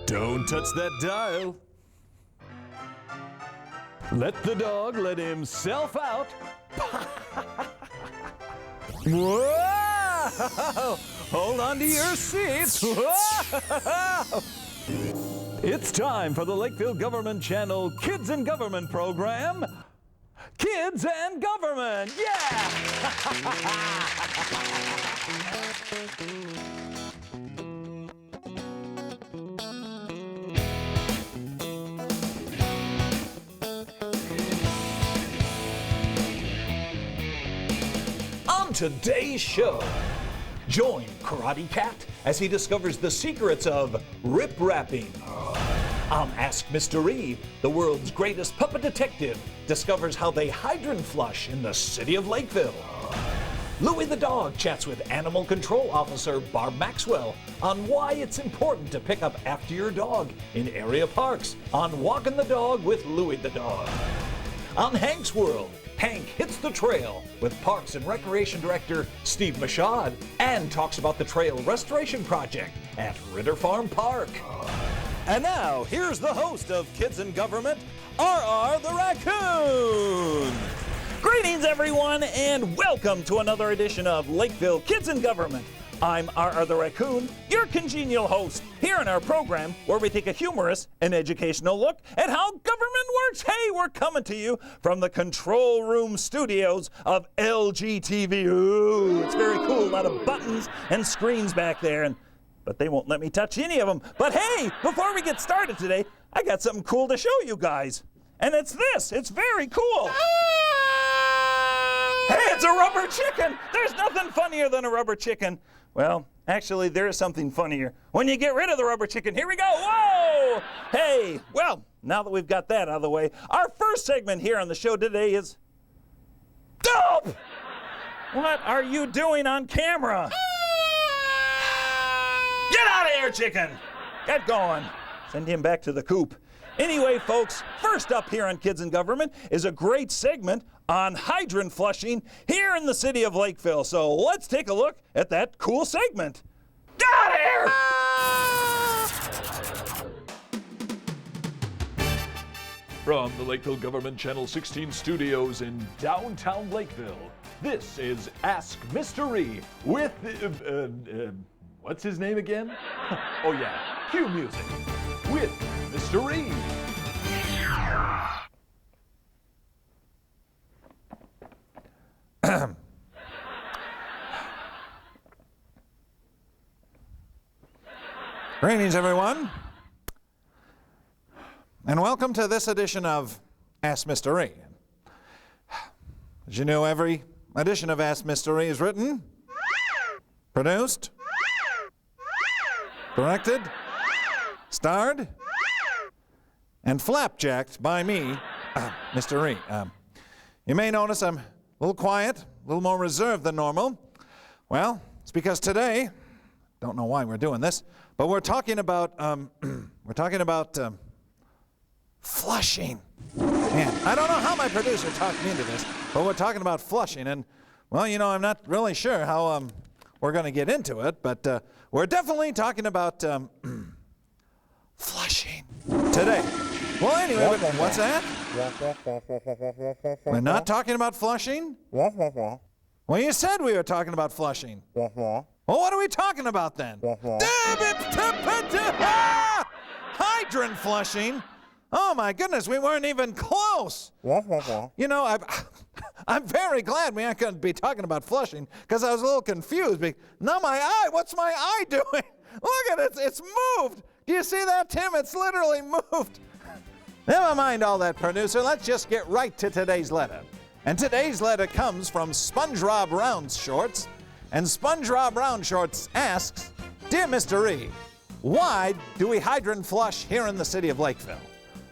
Don't touch that dial. Let the dog let himself out. Whoa! Hold on to your seats. Whoa! It's time for the Lakeville Government Channel Kids in Government program. Kids and Government, yeah! On today's show, join Karate Cat as he discovers the secrets of rip-rapping. On Ask Mr. E, the world's greatest puppet detective discovers how they hydrant flush in the city of Lakeville. Louie the dog chats with Animal Control Officer Barb Maxwell on why it's important to pick up after your dog in area parks on Walking the Dog with Louie the dog. On Hank's World, Hank hits the trail with Parks and Recreation Director Steve Mashad and talks about the trail restoration project at Ritter Farm Park. And now, here's the host of Kids in Government, R.R. the Raccoon. Greetings, everyone, and welcome to another edition of Lakeville Kids in Government. I'm R.R. the Raccoon, your congenial host, here in our program where we take a humorous and educational look at how government works. Hey, we're coming to you from the control room studios of LGTV. Ooh, it's very cool, a lot of buttons and screens back there, but they won't let me touch any of them. But hey, before we get started today, I got something cool to show you guys. And it's this. It's very cool. Hey, it's a rubber chicken. There's nothing funnier than a rubber chicken. Well, actually, there is something funnier. When you get rid of the rubber chicken, here we go. Whoa! Hey, well, now that we've got that out of the way, our first segment here on the show today is Dope! What are you doing on camera? Get out of here, chicken! Get going. Send him back to the coop. Anyway, folks, first up here on Kids in Government is a great segment on hydrant flushing here in the city of Lakeville. So let's take a look at that cool segment. Get out of here! From the Lakeville Government Channel 16 studios in downtown Lakeville, this is Ask Mr. E with, what's his name again? Oh yeah, cue music with Mr. E. Greetings, everyone, and welcome to this edition of Ask Mr. E. As you know, every edition of Ask Mr. E is written, produced, directed, starred, and flapjacked by me, Mr. E. You may notice I'm a little quiet, a little more reserved than normal. Well, it's because today, don't know why we're doing this, but we're talking about flushing. Man, I don't know how my producer talked me into this, but we're talking about flushing, and well, you know, I'm not really sure how we're going to get into it, but we're definitely talking about flushing today. Well, anyway, what's that? We're not talking about flushing? Well, you said we were talking about flushing. Well, what are we talking about then? Hydrant flushing? Oh my goodness, we weren't even close. You know, I'm very glad we aren't going to be talking about flushing because I was a little confused. Now my eye, what's my eye doing? Look at it, it's moved. Do you see that, Tim? It's literally moved. Never mind all that, producer. Let's just get right to today's letter. And today's letter comes from SpongeBob Roundshorts. And SpongeBob Roundshorts asks, Dear Mr. E, why do we hydrant flush here in the city of Lakeville?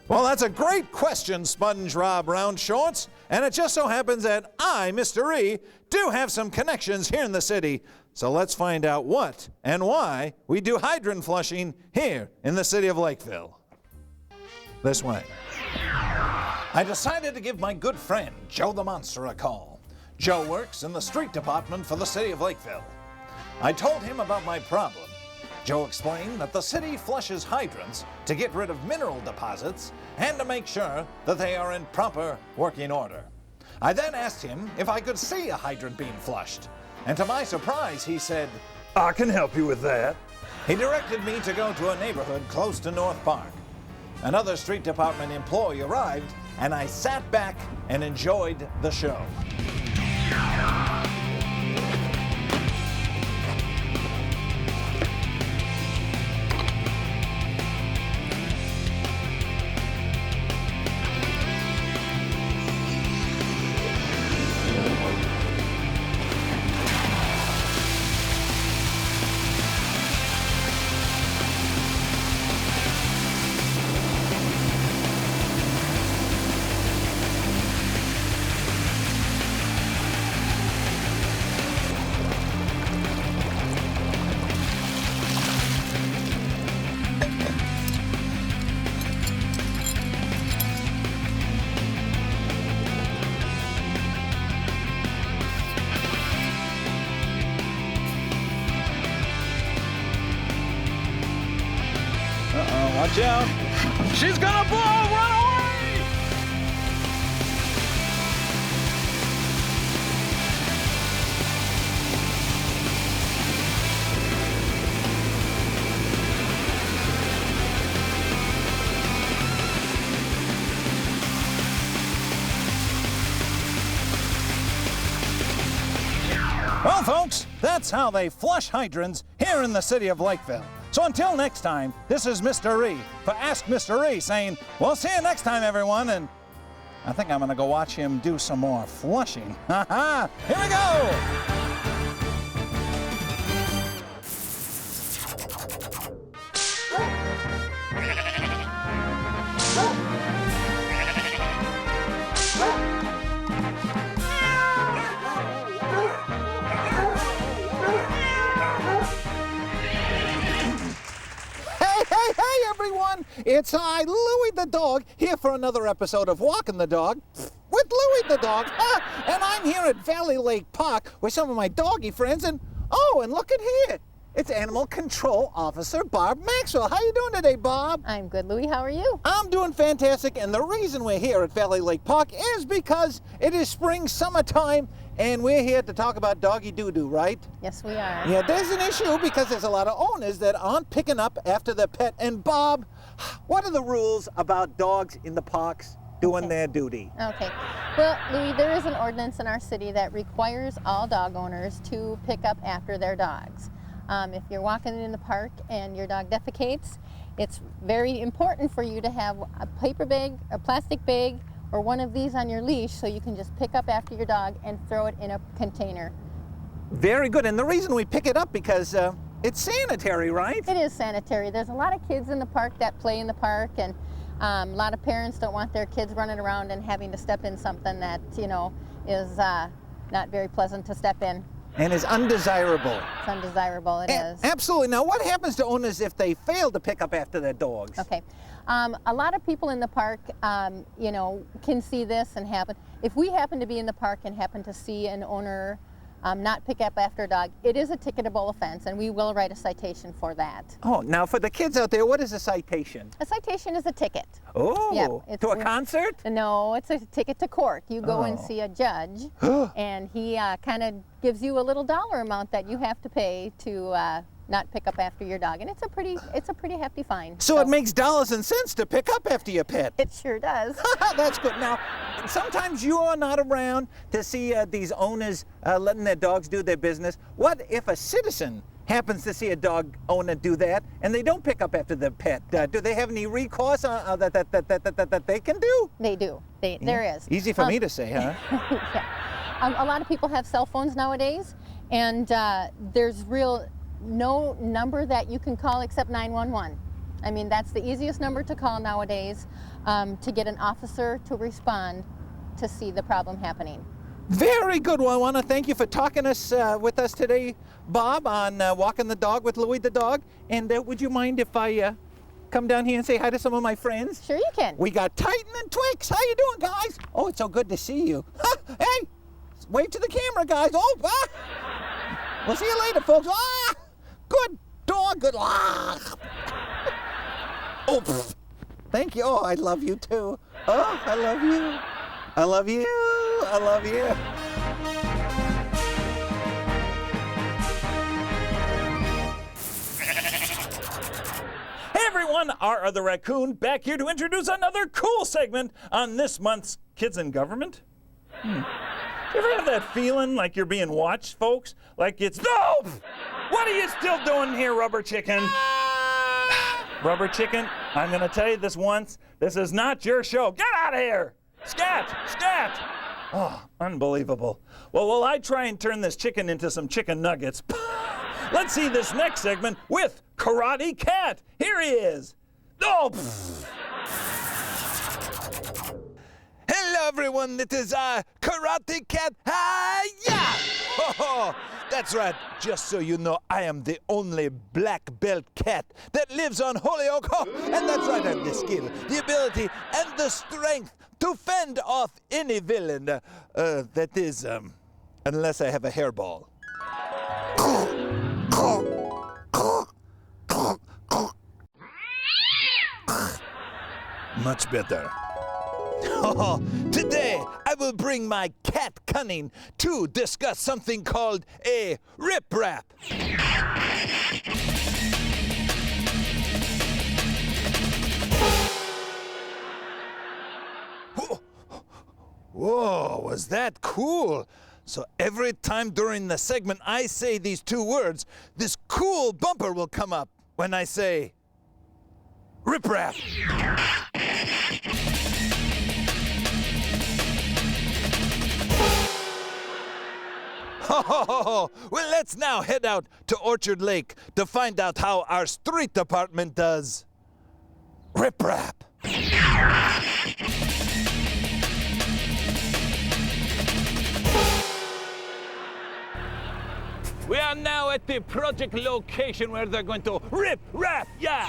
Well, that's a great question, SpongeBob Roundshorts. And it just so happens that I, Mr. E, do have some connections here in the city. So let's find out what and why we do hydrant flushing here in the city of Lakeville. This way. I decided to give my good friend, Joe the Monster, a call. Joe works in the street department for the city of Lakeville. I told him about my problem, Joe explained that the city flushes hydrants to get rid of mineral deposits and to make sure that they are in proper working order. I then asked him if I could see a hydrant being flushed, and to my surprise, he said, I can help you with that. He directed me to go to a neighborhood close to North Park. Another street department employee arrived, and I sat back and enjoyed the show. Watch out. She's gonna blow! Run away! Well, folks, that's how they flush hydrants here in the city of Lakeville. So until next time, this is Mr. E for Ask Mr. E saying, we'll see you next time, everyone, and I think I'm gonna go watch him do some more flushing. Ha ha! Here we go! Hey, everyone! It's I, Louie the dog, here for another episode of Walking the Dog with Louie the dog. And I'm here at Valley Lake Park with some of my doggy friends, and oh, and look at here. It's Animal Control Officer Bob Maxwell. How you doing today, Bob? I'm good, Louie. How are you? I'm doing fantastic, and the reason we're here at Valley Lake Park is because it is spring, summertime, and we're here to talk about doggy doo-doo, right? Yes, we are. Yeah, there's an issue because there's a lot of owners that aren't picking up after their pet. And Bob, what are the rules about dogs in the parks doing their duty? Okay. Well, Louie, there is an ordinance in our city that requires all dog owners to pick up after their dogs. If you're walking in the park and your dog defecates, it's very important for you to have a paper bag, a plastic bag, or one of these on your leash so you can just pick up after your dog and throw it in a container. Very good. And the reason we pick it up because it's sanitary, right? It is sanitary. There's a lot of kids in the park that play in the park, and a lot of parents don't want their kids running around and having to step in something that, you know, is not very pleasant to step in. And is undesirable. It's undesirable, it is. Absolutely. Now, what happens to owners if they fail to pick up after their dogs? Okay. A lot of people in the park, you know, can see this and happen. If we happen to be in the park and happen to see an owner not pick up after a dog, it is a ticketable offense, and we will write a citation for that. Oh, now for the kids out there, what is a citation? A citation is a ticket. Oh, yeah, to a concert? No, it's a ticket to court. You go and see a judge, and he kind of gives you a little dollar amount that you have to pay to not pick up after your dog, and it's a pretty hefty fine. So it makes dollars and cents to pick up after your pet. It sure does. That's good. Now, sometimes you are not around to see these owners letting their dogs do their business. What if a citizen happens to see a dog owner do that and they don't pick up after their pet? Do they have any recourse that they can do? They do. There is. Easy for me to say, huh? Yeah. A lot of people have cell phones nowadays, and there's no number that you can call except 911. I mean, that's the easiest number to call nowadays to get an officer to respond to see the problem happening. Very good. Well, I want to thank you for talking with us today, Bob, on Walking the Dog with Louie the dog. And would you mind if I come down here and say hi to some of my friends? Sure you can. We got Titan and Twix. How you doing, guys? Oh, it's so good to see you. Hey, wave to the camera, guys. Oh, we'll see you later, folks. Good dog. Good luck. Oh, pfft. Thank you. Oh, I love you too. Oh, I love you. I love you. I love you. Hey everyone, R. the Raccoon back here to introduce another cool segment on this month's Kids in Government. You ever have that feeling like you're being watched, folks? Like it's, no! What are you still doing here, Rubber Chicken? Rubber Chicken, I'm gonna tell you this once, this is not your show. Get out of here! Scat! Scat! Oh, unbelievable. Well, while I try and turn this chicken into some chicken nuggets, let's see this next segment with Karate Cat. Here he is. Oh! Hello, everyone. It is Karate Cat. Hi-ya! Oh, that's right. Just so you know, I am the only black belt cat that lives on Holyoke. Oh, and that's right, I have the skill, the ability, and the strength to fend off any villain. That is, unless I have a hairball. Much better. Oh, today I will bring my cat cunning to discuss something called a rip-rap. Whoa, was that cool? So every time during the segment I say these two words, this cool bumper will come up when I say rip-rap. Oh, well, let's now head out to Orchard Lake to find out how our street department does rip-rap. We are now at the project location where they're going to rip-rap, yeah!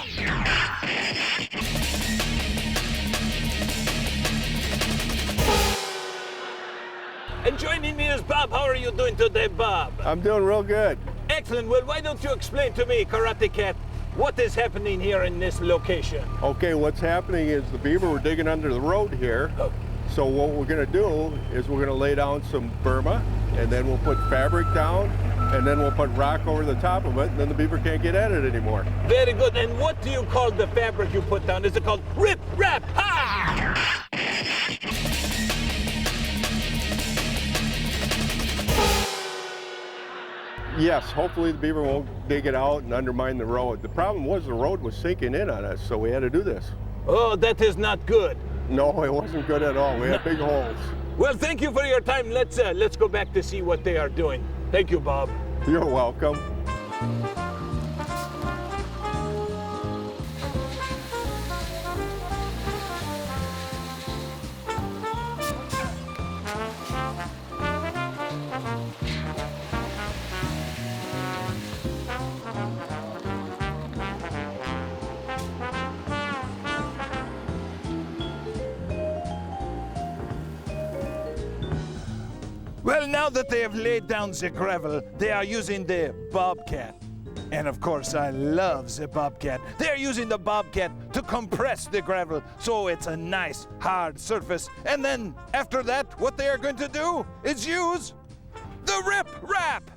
And joining me is Bob. How are you doing today, Bob? I'm doing real good. Excellent. Well, why don't you explain to me, Karate Cat, what is happening here in this location? Okay, what's happening is the beaver were digging under the road here. Oh. So what we're gonna do is we're gonna lay down some Burma, and then we'll put fabric down, and then we'll put rock over the top of it, and then the beaver can't get at it anymore. Very good. And what do you call the fabric you put down? Is it called rip-rap? Ha! Yes, hopefully the beaver won't dig it out and undermine the road. The problem was the road was sinking in on us, so we had to do this. Oh, that is not good. No, it wasn't good at all. We had big holes. Well, thank you for your time. Let's go back to see what they are doing. Thank you, Bob. You're welcome. Well, now that they have laid down the gravel, they are using the bobcat. And of course, I love the bobcat. They are using the bobcat to compress the gravel so it's a nice, hard surface. And then, after that, what they are going to do is use the rip-rap.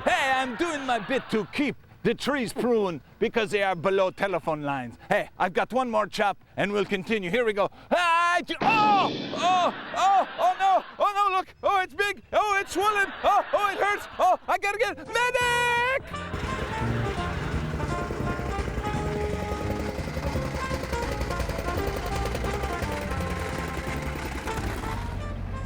Hey, I'm doing my bit to keep the trees pruned because they are below telephone lines. Hey, I've got one more chop and we'll continue. Here we go. Oh no, look. Oh, it's big. Oh, it's swollen. Oh, it hurts. Oh, I gotta get medic!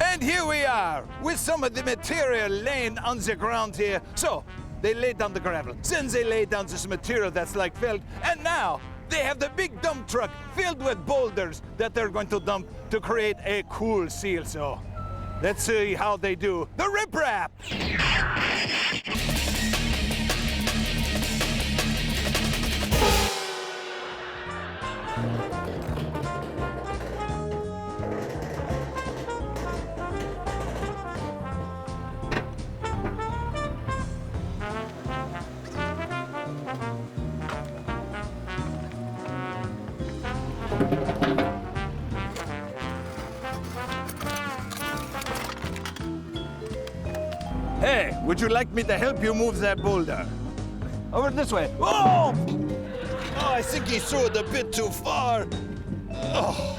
And here we are, with some of the material laying on the ground here. So, they laid down the gravel, then they laid down this material that's like filled, and now they have the big dump truck filled with boulders that they're going to dump to create a cool seal. So, let's see how they do the rip-rap. Hey, would you like me to help you move that boulder? Over this way. Oh! Oh, I think he threw it a bit too far. Oh.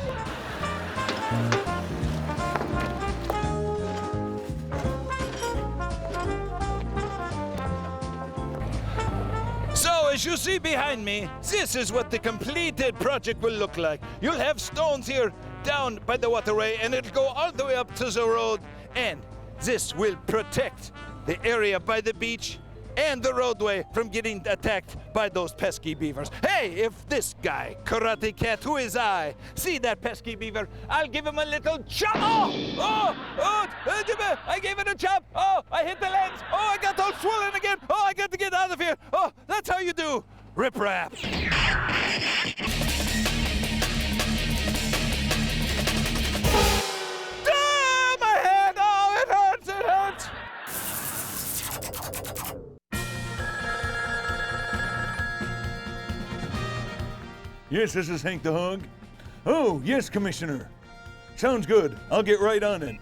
So, as you see behind me, this is what the completed project will look like. You'll have stones here down by the waterway, and it'll go all the way up to the road, and this will protect the area by the beach and the roadway from getting attacked by those pesky beavers. Hey, if this guy, Karate Cat, who is I, see that pesky beaver, I'll give him a little chop. I gave it a chop. Oh, I hit the legs. Oh, I got all swollen again. Oh, I got to get out of here. Oh, that's how you do rip rap. Ah, my head. Oh, it hurts. It hurts. Yes, this is Hank the Hog. Oh, yes, Commissioner. Sounds good. I'll get right on it.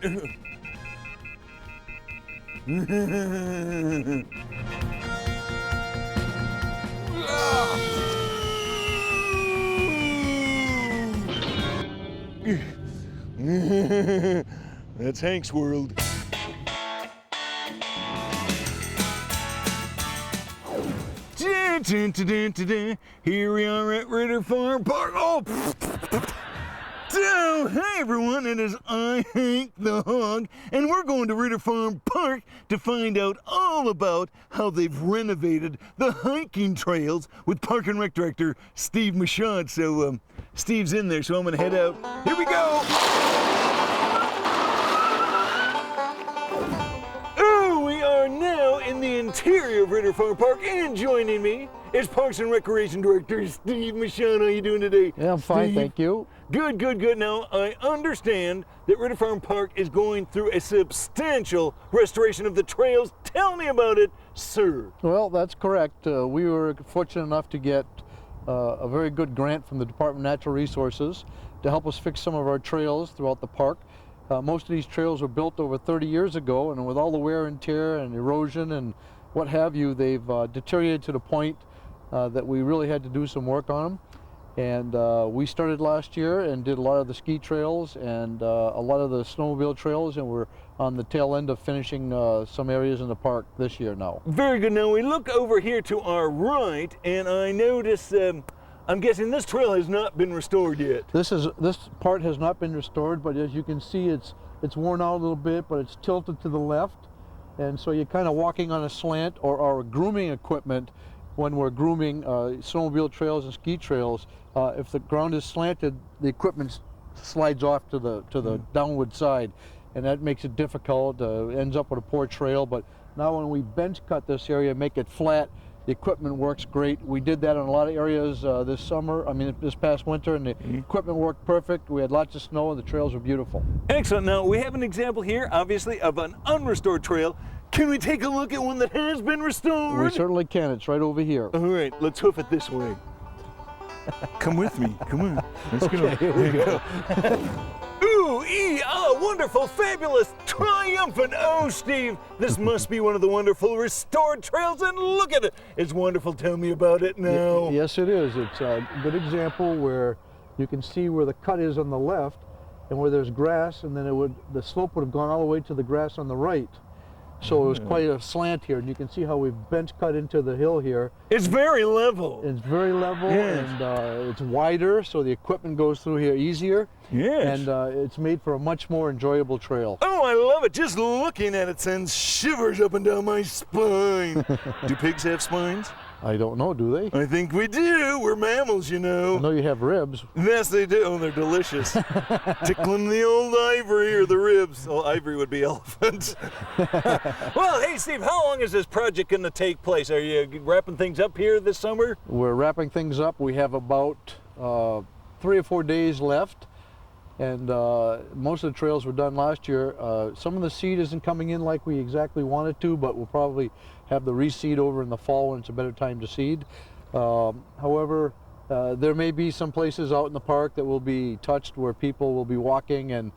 That's Hank's world. Here we are at Ritter Farm Park. Oh, so, hey everyone, it is I, Hank the Hog, and we're going to Ritter Farm Park to find out all about how they've renovated the hiking trails with Park and Rec Director Steve Michaud. So, Steve's in there, so I'm gonna head out. Here we go! Oh, we are now in the interior of Ritter Farm Park, and joining me is Parks and Recreation Director Steve Michaud. How you doing today? Yeah, I'm fine, thank you. Good, good, good. Now, I understand that Ritter Farm Park is going through a substantial restoration of the trails. Tell me about it, sir. Well, that's correct. We were fortunate enough to get a very good grant from the Department of Natural Resources to help us fix some of our trails throughout the park. Most of these trails were built over 30 years ago, and with all the wear and tear and erosion and what have you, they've deteriorated to the point that we really had to do some work on them. And we started last year and did a lot of the ski trails and a lot of the snowmobile trails, and we're on the tail end of finishing some areas in the park this year now. Very good. Now we look over here to our right, and I notice, I'm guessing this trail has not been restored yet. This part has not been restored, but as you can see, it's worn out a little bit, but it's tilted to the left, and so you're kind of walking on a slant, or our grooming equipment when we're grooming snowmobile trails and ski trails. If the ground is slanted, the equipment slides off to the downward side, and that makes it difficult. Ends up with a poor trail. But now when we bench cut this area, make it flat, the equipment works great. We did that in a lot of areas this summer. I mean, this past winter, and the equipment worked perfect. We had lots of snow, and the trails were beautiful. Excellent. Now we have an example here, obviously, of an unrestored trail. Can we take a look at one that has been restored? We certainly can. It's right over here. All right, let's hoof it this way. Come with me. Come on. Let's go. Here we go. Ooh, wonderful, fabulous, triumphant. Oh, Steve, this must be one of the wonderful restored trails, and look at it. It's wonderful. Tell me about it now. Yes, it is. It's a good example where you can see where the cut is on the left and where there's grass, and then the slope would have gone all the way to the grass on the right. So it was quite a slant here, and you can see how we've bench cut into the hill here. It's very level. It's very level, yes. And it's wider, so the equipment goes through here easier. Yes. And it's made for a much more enjoyable trail. Oh, I love it. Just looking at it sends shivers up and down my spine. Do pigs have spines? I don't know, do they? I think we do. We're mammals, you know. I know you have ribs. Yes, they do. Oh, they're delicious. Tickling the old ivory or the ribs. Oh, ivory would be elephant. Well, hey, Steve, how long is this project going to take place? Are you wrapping things up here this summer? We're wrapping things up. We have about 3 or 4 days left. And most of the trails were done last year. Some of the seed isn't coming in like we exactly wanted to, but we'll probably have the reseed over in the fall when it's a better time to seed. However, there may be some places out in the park that will be touched where people will be walking, and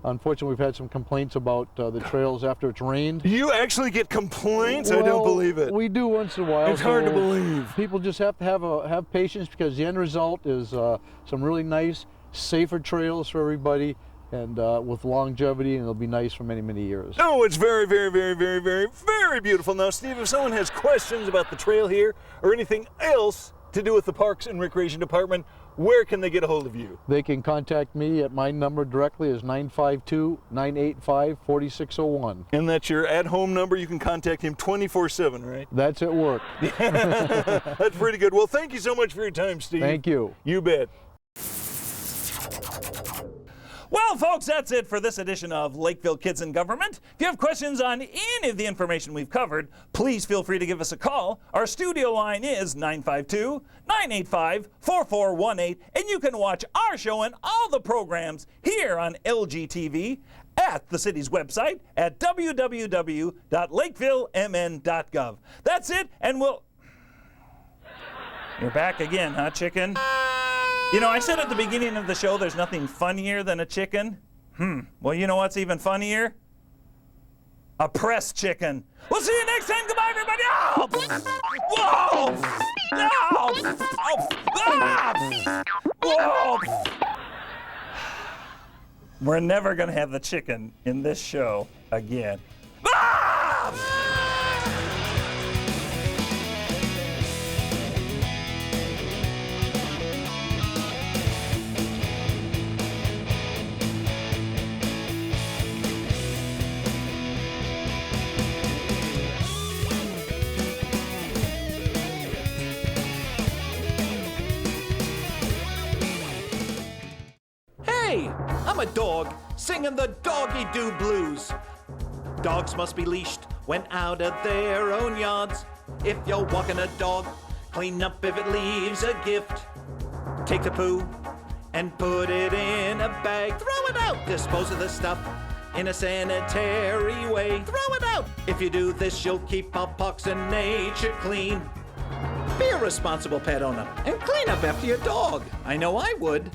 Unfortunately, we've had some complaints about the trails after it's rained. You actually get complaints? I don't believe it. We do once in a while. It's hard to believe. People just have to have patience, because the end result is some really nice, safer trails for everybody, and with longevity, and it'll be nice for many, many years. Oh, it's very, very, very, very, very, very beautiful. Now, Steve, if someone has questions about the trail here or anything else to do with the Parks and Recreation Department, where can they get a hold of you? They can contact me at my number directly is 952-985-4601. And that's your at-home number. You can contact him 24/7, right? That's at work. That's pretty good. Well, thank you so much for your time, Steve. Thank you. You bet. Well, folks, that's it for this edition of Lakeville Kids in Government. If you have questions on any of the information we've covered, please feel free to give us a call. Our studio line is 952-985-4418, and you can watch our show and all the programs here on LGTV at the city's website at www.lakevillemn.gov. That's it, and we'll... You're back again, huh, chicken? You know, I said at the beginning of the show there's nothing funnier than a chicken. Well, you know what's even funnier? A pressed chicken. We'll see you next time. Goodbye, everybody. Oh! Whoa! No! Oh! Ah! Whoa! We're never going to have the chicken in this show again. Ah! Hey, I'm a dog singing the doggy-doo blues. Dogs must be leashed when out of their own yards. If you're walking a dog, clean up if it leaves a gift. Take the poo and put it in a bag. Throw it out, dispose of the stuff in a sanitary way. Throw it out. If you do this, you'll keep our parks and nature clean. Be a responsible pet owner and clean up after your dog. I know I would.